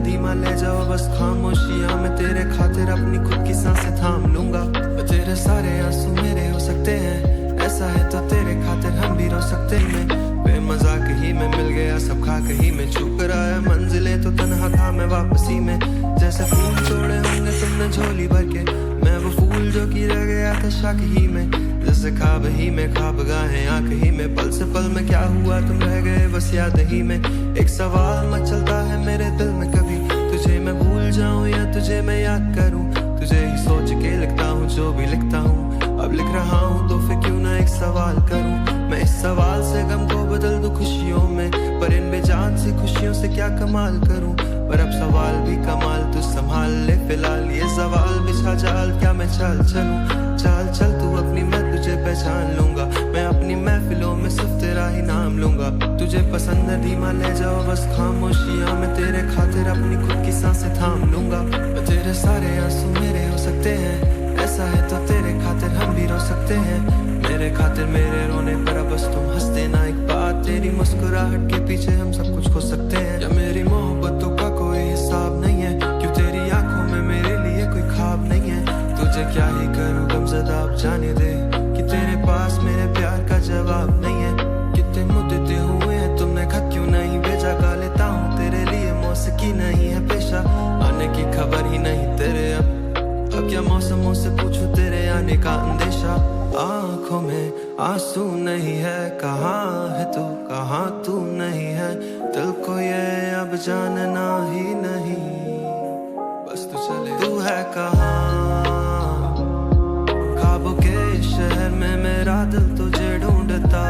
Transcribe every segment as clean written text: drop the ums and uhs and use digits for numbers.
धीमा ले जाओ बस खामोशियां में तेरे खातिर अपनी खुद की सांसें थाम लूंगा। तेरे सारे आंसू मेरे हो सकते हैं, ऐसा है तो तेरे खातिर हम भी रो सकते हैं। बेमजाक ही में मिल गया सब खाक ही में, छू कर आया मंजिलें तो तन्हा था मैं वापसी में। जैसे फूल छोड़े होंगे तुमने झोली भर के, मैं वो फूल जो कि रह गया था शक ही में। जैसे ख्वाब ही में ख्वाब गाहे आंख ही में, पल से पल में क्या हुआ तुम रह गए बस याद ही में। एक सवाल मचलता है मेरे दिल में, कभी तुझे मैं भूल जाऊं या तुझे मैं याद करूं। तुझे ही सोच के लिखता हूँ जो भी लिखता हूँ, अब लिख रहा हूँ तो फिर क्यों ना एक सवाल करूं। मैं इस सवाल से गम को बदल दूं खुशियों में, पर इन बेजान सी खुशियों से क्या कमाल करूं। पर अब सवाल भी कमाल तू संभाल ले फिलहाल, ये सवाल बिछा जाल क्या मैं चाल चलूं। चाल चल तू अपनी मैं तुझे पहचान लूंगा, मैं अपनी महफिलों में सिर्फ तेरा ही नाम लूंगा। तुझे पसंद है धीमा ले जाओ बस खामोशियां में तेरे खातिर अपनी खुद की सांसें थाम लूंगा। तेरे सारे आंसू मेरे हो सकते हैं, ऐसा है तो तेरे खातिर हम भी रो सकते हैं। मेरे खातिर मेरे रोने पर अब बस तुम हंस देना एक बात, तेरी मुस्कुराहट के पीछे हम सब कुछ खो सकते हैं। या मेरी मोहब्बतों का कोई हिसाब नहीं है, क्यों तेरी आंखों में मेरे लिए कोई ख्वाब नहीं है। तुझे क्या ही करूं गमज़दा अब जाने दे, कि तेरे पास मेरे प्यार का जवाब नहीं है। कितने मुद्दे हुए हैं तुमने खत क्यों नहीं भेजा, गा लेता हूँ तेरे लिए मौसीकी नहीं है पेशा। आने की खबर ही नहीं तेरे अब क्या मौसमों से पूछूं तेरे आने का अंदेशा। आंखों में आंसू नहीं है, कहाँ है तू कहाँ तू नहीं है। दिल को ये अब जानना ही नहीं, बस तू चले तू है कहाँ। ख्वाबों के शहर में मेरा दिल तुझे ढूंढता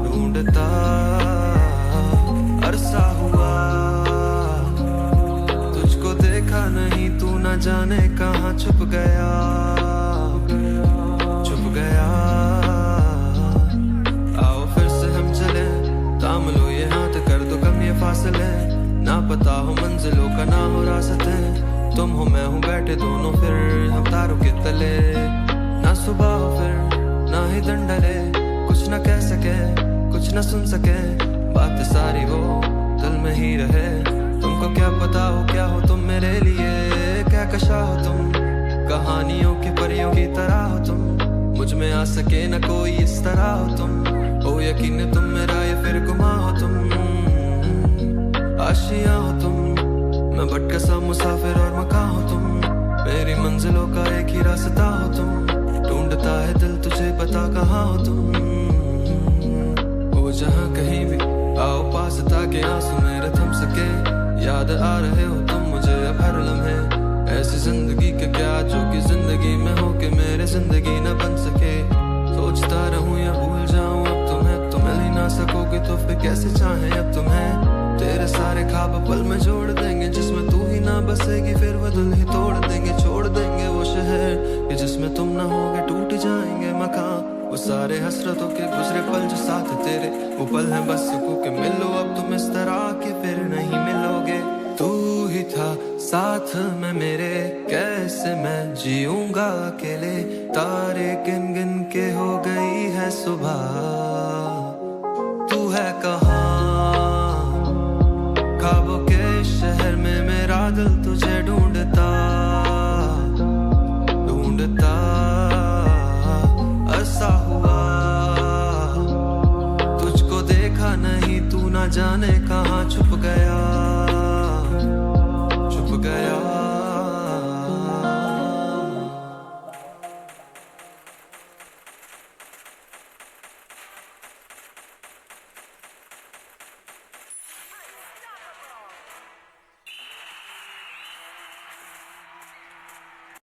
ढूंढता अरसा हुआ। तुझको देखा नहीं तू न जाने कहाँ छुप गया छुप गया। आओ फिर से हम चले, थाम लो ये हाथ कर दो कम ये फासले। ना पता हो मंजिलों का ना हो रास्ते, तुम हो मैं हूँ बैठे दोनों फिर हम तारों के तले। ना सुबह हो फिर ना ही दिन ढले, कुछ न कह सके कुछ न सुन सके, बात सारी वो दिल में ही रहे। तुमको क्या पता हो क्या हो तुम मेरे लिए, क्या कशा हो तुम कहानियों के परियों की तरह हो तुम। मुझ में आ सके न कोई इस तरह हो तुम, ओ यकीन तुम मेरा या फिर गुमा हो तुम। आशियां हो तुम, मैं भटका सा मुसाफिर और मकान हो तुम। मेरी मंजिलों का एक ही रास्ता हो तुम, ढूंढता है दिल तुझे पता कहाँ हो तुम। ओ जहाँ कहीं भी आओ पास ताकि आंसू मेरे थम सके। याद आ रहे हो तुम मुझे अब हर लम्हे, ऐसी जिंदगी के क्या जो कि जिंदगी में हो के मेरे जिंदगी न बन सके। सोचता रहूं या भूल जाऊं अब तुम्हें, तुम मिल ही ना सकोगे तो फिर कैसे चाहें अब तुम्हें। तेरे सारे ख्वाब पल में जोड़ देंगे, जिसमें तू ही ना बसेगी फिर वो दिल ही तोड़ देंगे। छोड़ देंगे वो शहर कि जिसमें तुम ना होगे, टूट जाएंगे मकान वो सारे हसरतों के गुजरे पल जो साथ तेरे। वो पल है बस सुकून के मिलो अब तुम इस तरह के फिर नहीं मिलोगे। तू ही था साथ में मेरे, कैसे मैं जीऊंगा अकेले। तारे गिन गिन के हो गई है सुबह, तू है कहाँ। ख्वाबों के शहर में मेरा दिल तुझे ढूंढता ढूंढता अरसा हुआ। तुझको देखा नहीं तू ना जाने कहाँ छुप गया।